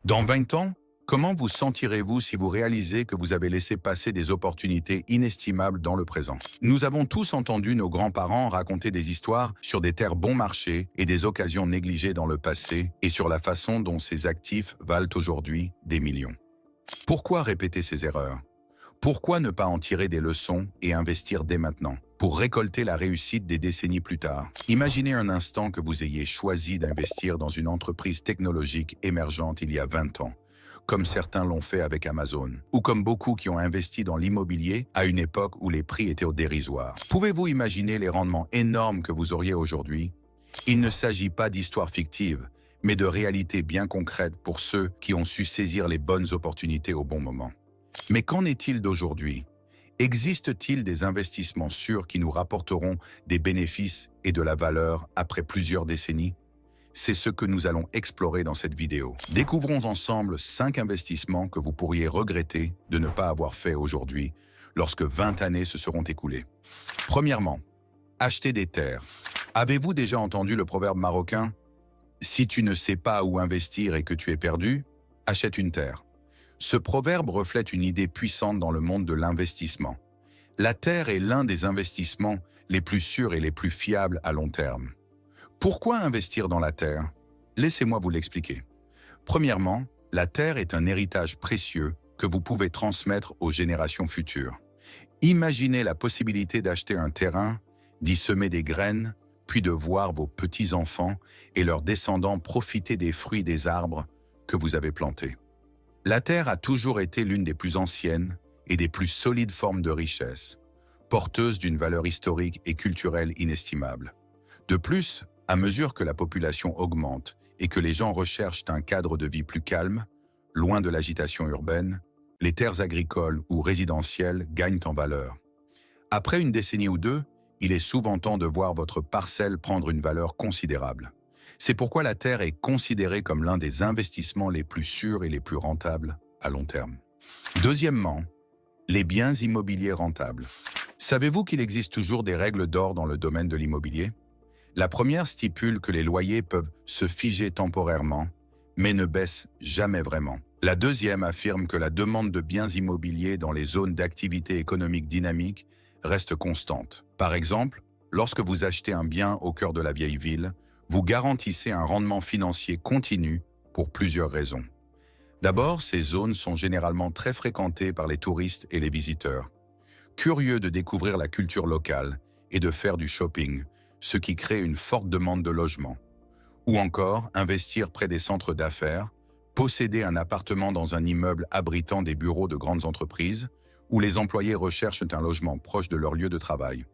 Dans 20 ans, comment vous sentirez-vous si vous réalisez que vous avez laissé passer des opportunités inestimables dans le présent? Nous avons tous entendu nos grands-parents raconter des histoires sur des terres bon marché et des occasions négligées dans le passé et sur la façon dont ces actifs valent aujourd'hui des millions. Pourquoi répéter ces erreurs? Pourquoi ne pas en tirer des leçons et investir dès maintenant pour récolter la réussite des décennies plus tard? Imaginez un instant que vous ayez choisi d'investir dans une entreprise technologique émergente il y a 20 ans, comme certains l'ont fait avec Amazon, ou comme beaucoup qui ont investi dans l'immobilier à une époque où les prix étaient au dérisoire. Pouvez-vous imaginer les rendements énormes que vous auriez aujourd'hui? Il ne s'agit pas d'histoires fictives, mais de réalités bien concrètes pour ceux qui ont su saisir les bonnes opportunités au bon moment. Mais qu'en est-il d'aujourd'hui? Existe-t-il des investissements sûrs qui nous rapporteront des bénéfices et de la valeur après plusieurs décennies? C'est ce que nous allons explorer dans cette vidéo. Découvrons ensemble 5 investissements que vous pourriez regretter de ne pas avoir fait aujourd'hui, lorsque 20 années se seront écoulées. Premièrement, acheter des terres. Avez-vous déjà entendu le proverbe marocain? Si tu ne sais pas où investir et que tu es perdu, achète une terre. Ce proverbe reflète une idée puissante dans le monde de l'investissement. La terre est l'un des investissements les plus sûrs et les plus fiables à long terme. Pourquoi investir dans la terre? Laissez-moi vous l'expliquer. Premièrement, la terre est un héritage précieux que vous pouvez transmettre aux générations futures. Imaginez la possibilité d'acheter un terrain, d'y semer des graines, puis de voir vos petits-enfants et leurs descendants profiter des fruits des arbres que vous avez plantés. La terre a toujours été l'une des plus anciennes et des plus solides formes de richesse, porteuse d'une valeur historique et culturelle inestimable. De plus, à mesure que la population augmente et que les gens recherchent un cadre de vie plus calme, loin de l'agitation urbaine, les terres agricoles ou résidentielles gagnent en valeur. Après une décennie ou deux, il est souvent temps de voir votre parcelle prendre une valeur considérable. C'est pourquoi la terre est considérée comme l'un des investissements les plus sûrs et les plus rentables à long terme. Deuxièmement, les biens immobiliers rentables. Savez-vous qu'il existe toujours des règles d'or dans le domaine de l'immobilier? La première stipule que les loyers peuvent se figer temporairement, mais ne baissent jamais vraiment. La deuxième affirme que la demande de biens immobiliers dans les zones d'activité économique dynamique reste constante. Par exemple, lorsque vous achetez un bien au cœur de la vieille ville, vous garantissez un rendement financier continu pour plusieurs raisons. D'abord, ces zones sont généralement très fréquentées par les touristes et les visiteurs, curieux de découvrir la culture locale et de faire du shopping, ce qui crée une forte demande de logement. Ou encore, investir près des centres d'affaires, posséder un appartement dans un immeuble abritant des bureaux de grandes entreprises, où les employés recherchent un logement proche de leur lieu de travail.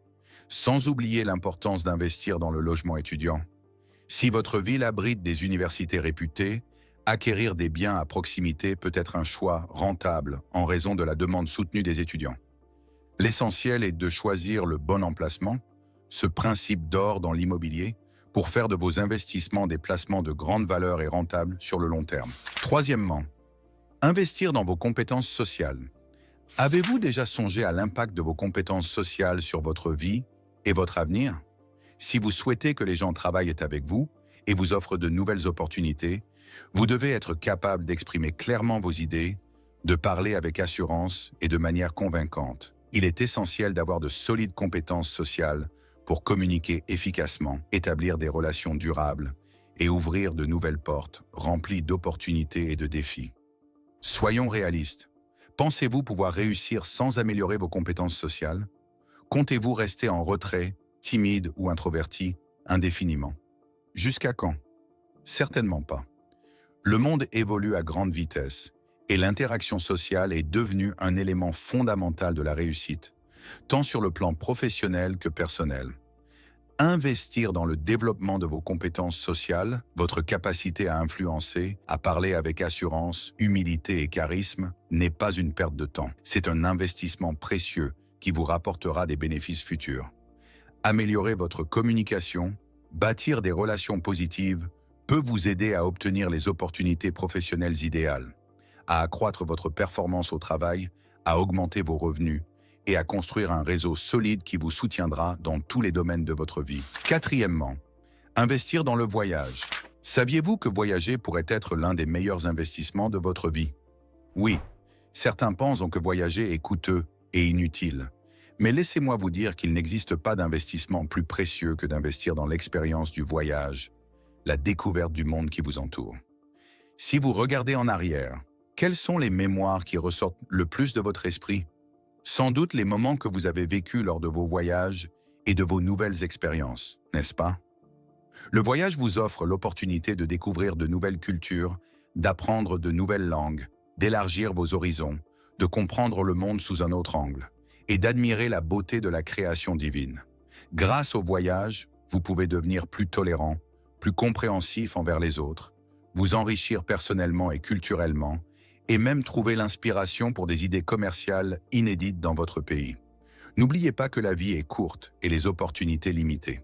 Sans oublier l'importance d'investir dans le logement étudiant. Si votre ville abrite des universités réputées, acquérir des biens à proximité peut être un choix rentable en raison de la demande soutenue des étudiants. L'essentiel est de choisir le bon emplacement, ce principe d'or dans l'immobilier, pour faire de vos investissements des placements de grande valeur et rentables sur le long terme. Troisièmement, investir dans vos compétences sociales. Avez-vous déjà songé à l'impact de vos compétences sociales sur votre vie et votre avenir? Si vous souhaitez que les gens travaillent avec vous et vous offrent de nouvelles opportunités, vous devez être capable d'exprimer clairement vos idées, de parler avec assurance et de manière convaincante. Il est essentiel d'avoir de solides compétences sociales pour communiquer efficacement, établir des relations durables et ouvrir de nouvelles portes remplies d'opportunités et de défis. Soyons réalistes. Pensez-vous pouvoir réussir sans améliorer vos compétences sociales? Comptez-vous rester en retrait, timide ou introverti, indéfiniment? Jusqu'à quand? Certainement pas. Le monde évolue à grande vitesse et l'interaction sociale est devenue un élément fondamental de la réussite, tant sur le plan professionnel que personnel. Investir dans le développement de vos compétences sociales, votre capacité à influencer, à parler avec assurance, humilité et charisme, n'est pas une perte de temps. C'est un investissement précieux qui vous rapportera des bénéfices futurs. Améliorer votre communication, bâtir des relations positives, peut vous aider à obtenir les opportunités professionnelles idéales, à accroître votre performance au travail, à augmenter vos revenus et à construire un réseau solide qui vous soutiendra dans tous les domaines de votre vie. Quatrièmement, investir dans le voyage. Saviez-vous que voyager pourrait être l'un des meilleurs investissements de votre vie? Oui, certains pensent que voyager est coûteux et inutile. Mais laissez-moi vous dire qu'il n'existe pas d'investissement plus précieux que d'investir dans l'expérience du voyage, la découverte du monde qui vous entoure. Si vous regardez en arrière, quelles sont les mémoires qui ressortent le plus de votre esprit? Sans doute les moments que vous avez vécus lors de vos voyages et de vos nouvelles expériences, n'est-ce pas? Le voyage vous offre l'opportunité de découvrir de nouvelles cultures, d'apprendre de nouvelles langues, d'élargir vos horizons, de comprendre le monde sous un autre angle et d'admirer la beauté de la création divine. Grâce au voyage, vous pouvez devenir plus tolérant, plus compréhensif envers les autres, vous enrichir personnellement et culturellement, et même trouver l'inspiration pour des idées commerciales inédites dans votre pays. N'oubliez pas que la vie est courte et les opportunités limitées.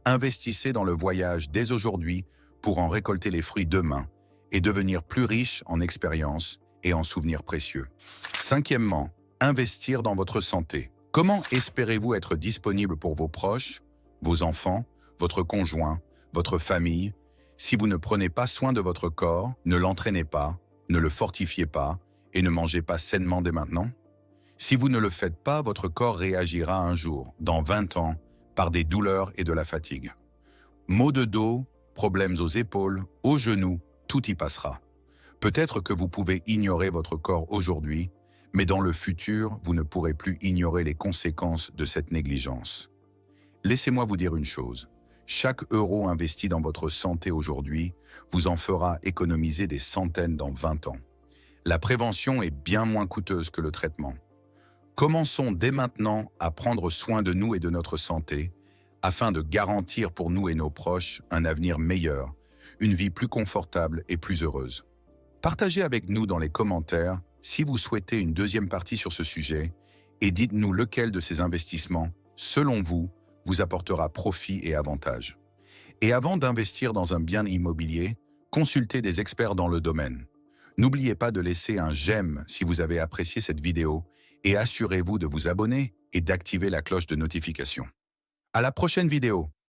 Investissez dans le voyage dès aujourd'hui pour en récolter les fruits demain et devenir plus riche en expériences et en souvenirs précieux. Cinquièmement, investir dans votre santé. Comment espérez-vous être disponible pour vos proches, vos enfants, votre conjoint, votre famille, si vous ne prenez pas soin de votre corps, ne l'entraînez pas, ne le fortifiez pas et ne mangez pas sainement dès maintenant? Si vous ne le faites pas, votre corps réagira un jour, dans 20 ans, par des douleurs et de la fatigue. Maux de dos, problèmes aux épaules, aux genoux, tout y passera. Peut-être que vous pouvez ignorer votre corps aujourd'hui, mais dans le futur, vous ne pourrez plus ignorer les conséquences de cette négligence. Laissez-moi vous dire une chose. Chaque euro investi dans votre santé aujourd'hui vous en fera économiser des centaines dans 20 ans. La prévention est bien moins coûteuse que le traitement. Commençons dès maintenant à prendre soin de nous et de notre santé, afin de garantir pour nous et nos proches un avenir meilleur, une vie plus confortable et plus heureuse. Partagez avec nous dans les commentaires si vous souhaitez une deuxième partie sur ce sujet et dites-nous lequel de ces investissements, selon vous, vous apportera profit et avantage. Et avant d'investir dans un bien immobilier, consultez des experts dans le domaine. N'oubliez pas de laisser un j'aime si vous avez apprécié cette vidéo et assurez-vous de vous abonner et d'activer la cloche de notification. À la prochaine vidéo!